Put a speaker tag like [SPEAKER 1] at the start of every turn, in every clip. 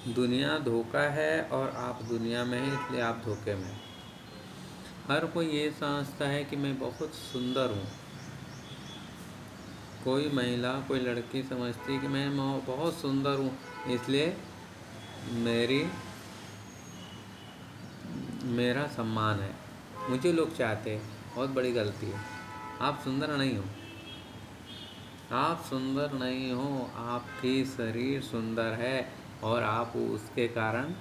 [SPEAKER 1] दुनिया धोखा है और आप दुनिया में हैं, इसलिए आप धोखे में। हर कोई ये समझता है कि मैं बहुत सुंदर हूँ। कोई महिला, कोई लड़की समझती है कि मैं बहुत सुंदर हूँ, इसलिए मेरी मेरा सम्मान है, मुझे लोग चाहते हैं। बहुत बड़ी गलती है। आप सुंदर नहीं हो। आप सुंदर नहीं हो, आपकी शरीर सुंदर है और आप उसके कारण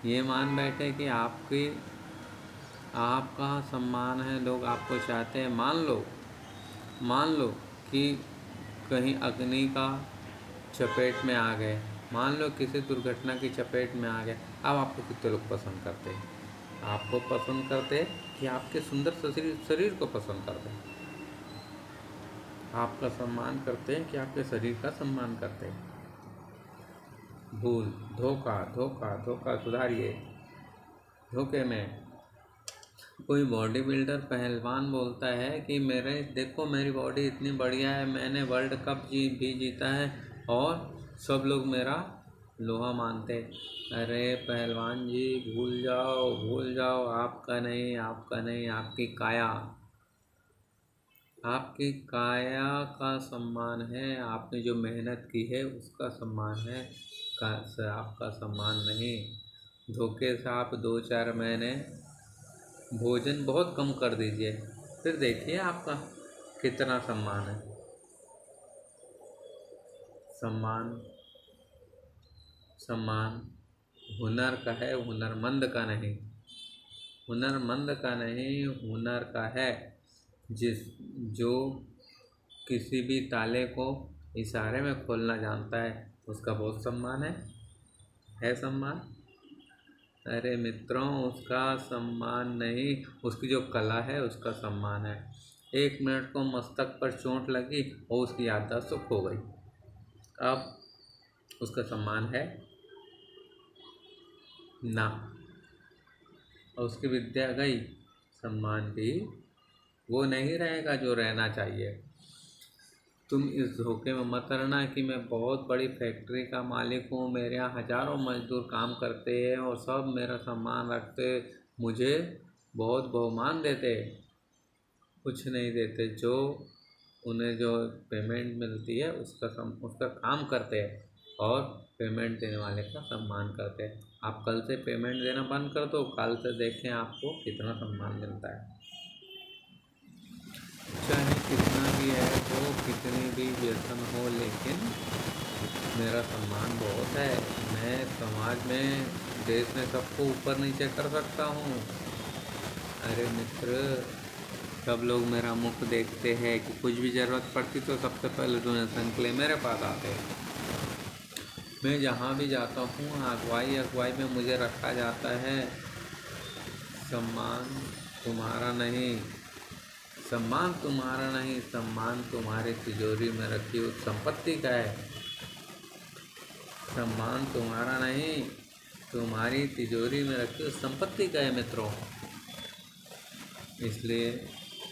[SPEAKER 1] ये मान बैठे कि आपका सम्मान है, लोग आपको चाहते हैं। मान लो कि कहीं अग्नि का चपेट में आ गए, मान लो किसी दुर्घटना की चपेट में आ गए, अब आपको कितने लोग पसंद करते हैं? आपको पसंद करते हैं कि आपके सुंदर शरीर को पसंद करते हैं? आपका सम्मान करते हैं कि आपके शरीर का सम्मान करते हैं? भूल, धोखा धोखा धोखा, सुधारिए। धोखे में कोई बॉडी बिल्डर पहलवान बोलता है कि देखो मेरी बॉडी इतनी बढ़िया है, मैंने वर्ल्ड कप भी जीता है और सब लोग मेरा लोहा मानते। अरे पहलवान जी, भूल जाओ, आपका नहीं, आपकी काया का सम्मान है। आपने जो मेहनत की है उसका सम्मान है, आपका सम्मान नहीं। धोखे से आप 2-4 महीने भोजन बहुत कम कर दीजिए, फिर देखिए आपका कितना सम्मान है। सम्मान हुनर का है, हुनरमंद का नहीं। हुनर का है। जो किसी भी ताले को इशारे में खोलना जानता है, उसका बहुत सम्मान है सम्मान। अरे मित्रों, उसका सम्मान नहीं, उसकी जो कला है उसका सम्मान है। 1 मिनट को मस्तक पर चोट लगी और उसकी याददाश्त तो खो गई, अब उसका सम्मान है ना। और उसकी विद्या गई, सम्मान भी वो नहीं रहेगा जो रहना चाहिए। तुम इस धोखे में मत रहना कि मैं बहुत बड़ी फैक्ट्री का मालिक हूँ, मेरे यहाँ हजारों मजदूर काम करते हैं और सब मेरा सम्मान रखते, मुझे बहुत बहुमान देते। कुछ नहीं देते। उन्हें जो पेमेंट मिलती है उसका काम करते हैं और पेमेंट देने वाले का सम्मान करते हैं। आप कल से पेमेंट देना बंद कर दो, कल से देखें आपको कितना सम्मान मिलता है। चाहे कितना भी है हो, कितनी भी व्यसन हो, लेकिन मेरा सम्मान बहुत है। मैं समाज में, देश में सबको ऊपर नीचे कर सकता हूँ। अरे मित्र, सब लोग मेरा मुख देखते हैं कि कुछ भी ज़रूरत पड़ती तो सबसे पहले डोनेशन के लिए मेरे पास आते हैं। मैं जहाँ भी जाता हूँ अगुवाई में मुझे रखा जाता है। सम्मान तुम्हारा नहीं, सम्मान तुम्हारी तिजोरी में रखी हुई संपत्ति का है। सम्मान तुम्हारा नहीं, तुम्हारी तिजोरी में रखी हुई संपत्ति का है मित्रों। इसलिए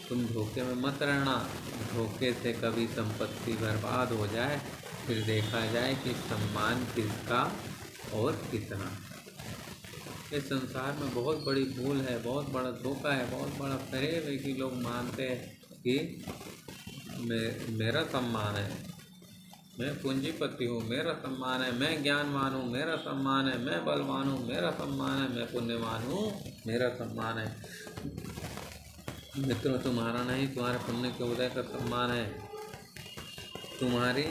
[SPEAKER 1] तुम धोखे में मत रहना। धोखे से कभी संपत्ति बर्बाद हो जाए, फिर देखा जाए कि सम्मान किसका और कितना। इस संसार में बहुत बड़ी भूल है, बहुत बड़ा धोखा है, बहुत बड़ा फरेब है कि लोग मानते हैं कि मेरा सम्मान है, मैं पूंजीपति हूँ, मेरा सम्मान है, मैं ज्ञानवान हूँ, मेरा सम्मान है, मैं बलवान हूँ, मेरा सम्मान है, मैं पुण्यवान हूँ, मेरा सम्मान है। मित्रों, तुम्हारा नहीं, तुम्हारे पुण्य के उदय का सम्मान है। तुम्हारी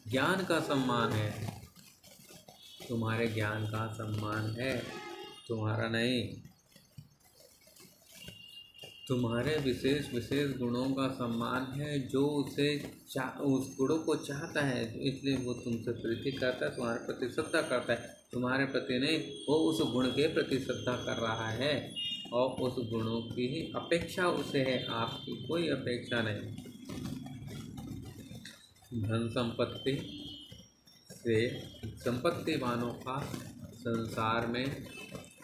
[SPEAKER 1] ज्ञान का सम्मान है, तुम्हारे ज्ञान का सम्मान है, तुम्हारा नहीं। तुम्हारे विशेष गुणों का सम्मान है, जो उस गुणों को चाहता है, इसलिए वो तुमसे प्रीति करता है, तुम्हारे प्रति श्रद्धा करता है। तुम्हारे प्रति नहीं, वो उस गुण के प्रति श्रद्धा कर रहा है और उस गुणों की ही अपेक्षा उसे है, आपकी कोई अपेक्षा नहीं। धन संपत्ति से संपत्तिवानों का संसार में,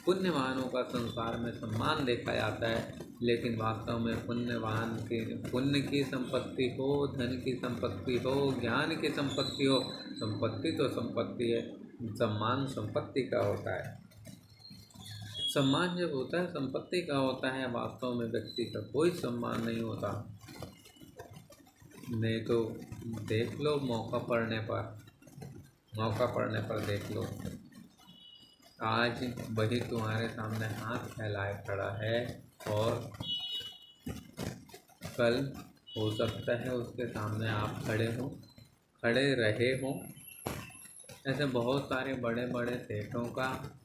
[SPEAKER 1] पुण्यवानों का संसार में सम्मान देखा जाता है, लेकिन वास्तव में पुण्य की संपत्ति हो, धन की संपत्ति हो, ज्ञान की संपत्ति हो, संपत्ति तो संपत्ति है, सम्मान संपत्ति का होता है। सम्मान जब होता है संपत्ति का होता है, वास्तव में व्यक्ति का कोई सम्मान नहीं होता। नहीं तो देख लो, मौका पड़ने पर देख लो, आज वही तुम्हारे सामने हाथ फैलाए खड़ा है और कल हो सकता है उसके सामने आप खड़े रहे हो। ऐसे बहुत सारे बड़े बड़े सेठों का,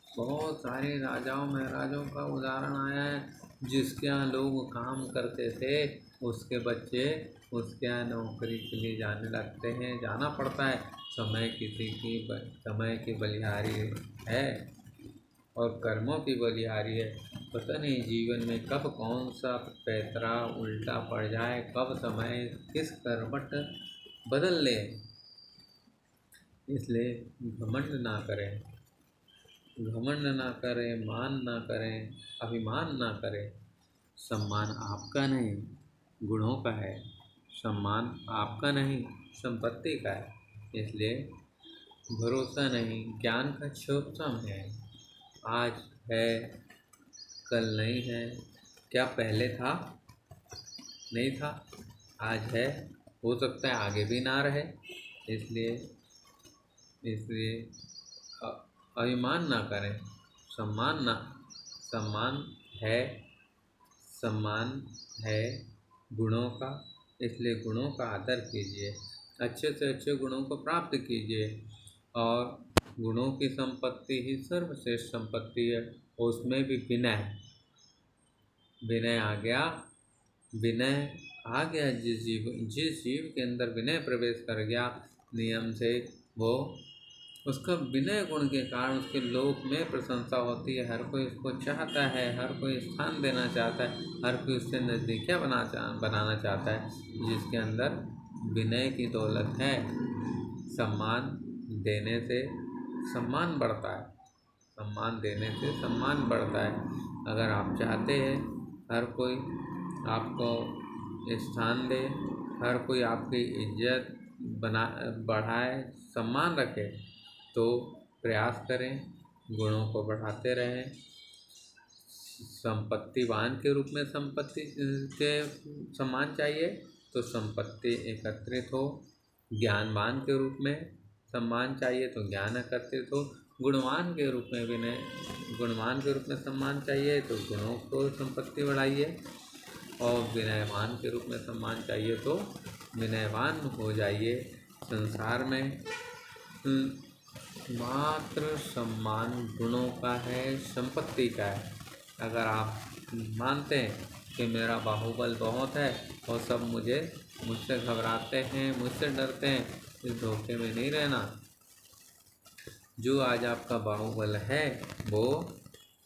[SPEAKER 1] बहुत सारे राजाओं महाराजों का उदाहरण आया है, जिसके यहाँ लोग काम करते थे, उसके बच्चे उसके यहाँ नौकरी के लिए जाना पड़ता है। समय की बलिहारी है और कर्मों की बलिहारी है। पता नहीं जीवन में कब कौन सा पैतरा उल्टा पड़ जाए, कब समय किस करवट बदल ले। इसलिए घमंड ना करें, मान ना करें, अभिमान ना करें। सम्मान आपका नहीं, गुणों का है। सम्मान आपका नहीं, संपत्ति का है। इसलिए भरोसा नहीं, ज्ञान का क्षोभम है। आज है, कल नहीं है। क्या पहले था? नहीं था। आज है, हो सकता है आगे भी ना रहे। इसलिए अभिमान ना करें। सम्मान है गुणों का, इसलिए गुणों का आदर कीजिए, अच्छे से अच्छे गुणों को प्राप्त कीजिए। और गुणों की संपत्ति ही सर्वश्रेष्ठ संपत्ति है। उसमें भी विनय आ गया। जिस जीव के अंदर विनय प्रवेश कर गया नियम से, वो उसका विनय गुण के कारण उसके लोक में प्रशंसा होती है। हर कोई उसको चाहता है, हर कोई स्थान देना चाहता है, हर कोई उससे नज़दीकियाँ बनाना चाहता है। जिसके अंदर विनय की दौलत है, सम्मान देने से सम्मान बढ़ता है। अगर आप चाहते हैं हर कोई आपको स्थान दे, हर कोई आपकी इज्जत बढ़ाए, सम्मान रखे, तो प्रयास करें, गुणों को बढ़ाते रहें। संपत्तिवान के रूप में संपत्ति के सम्मान चाहिए तो संपत्ति एकत्रित हो। ज्ञानवान के रूप में सम्मान चाहिए तो ज्ञान एकत्रित हो। गुणवान के रूप में सम्मान चाहिए तो गुणों को संपत्ति बढ़ाइए। और विनयवान के रूप में सम्मान चाहिए तो विनयवान हो जाइए। संसार में मात्र सम्मान गुणों का है, संपत्ति का है। अगर आप मानते हैं कि मेरा बाहुबल बहुत है और सब मुझसे घबराते हैं, मुझसे डरते हैं, इस धोखे में नहीं रहना। जो आज आपका बाहुबल है वो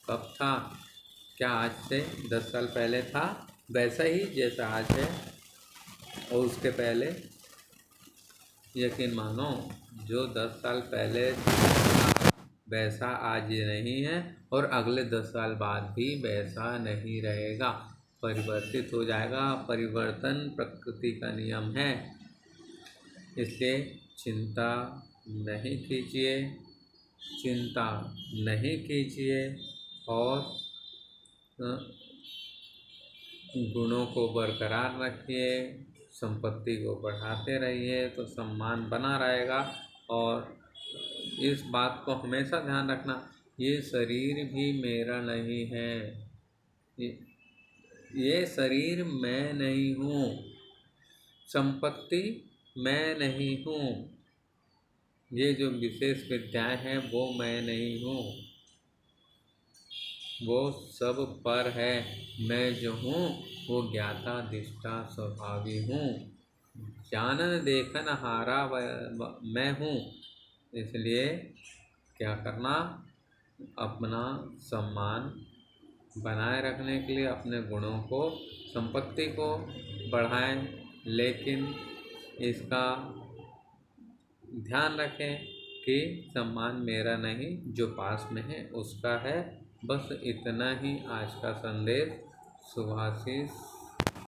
[SPEAKER 1] कब था? क्या आज से 10 साल पहले था? वैसा ही जैसा आज है। और उसके पहले यकीन मानो, जो 10 साल पहले था वैसा आज नहीं है और अगले 10 साल बाद भी वैसा नहीं रहेगा, परिवर्तित हो जाएगा। परिवर्तन प्रकृति का नियम है। इसलिए चिंता नहीं कीजिए और गुणों को बरकरार रखिए, संपत्ति को बढ़ाते रहिए तो सम्मान बना रहेगा। और इस बात को हमेशा ध्यान रखना, ये शरीर भी मेरा नहीं है, ये शरीर मैं नहीं हूँ, संपत्ति मैं नहीं हूँ, ये जो विशेष विद्याएं हैं वो मैं नहीं हूँ, वो सब पर है। मैं जो हूँ वो ज्ञाता दिष्टा स्वभावी हूँ, जानन देखन हारा मैं हूँ। इसलिए क्या करना? अपना सम्मान बनाए रखने के लिए अपने गुणों को, संपत्ति को बढ़ाएं, लेकिन इसका ध्यान रखें कि सम्मान मेरा नहीं, जो पास में है उसका है। बस इतना ही आज का संदेश। सुभाषिस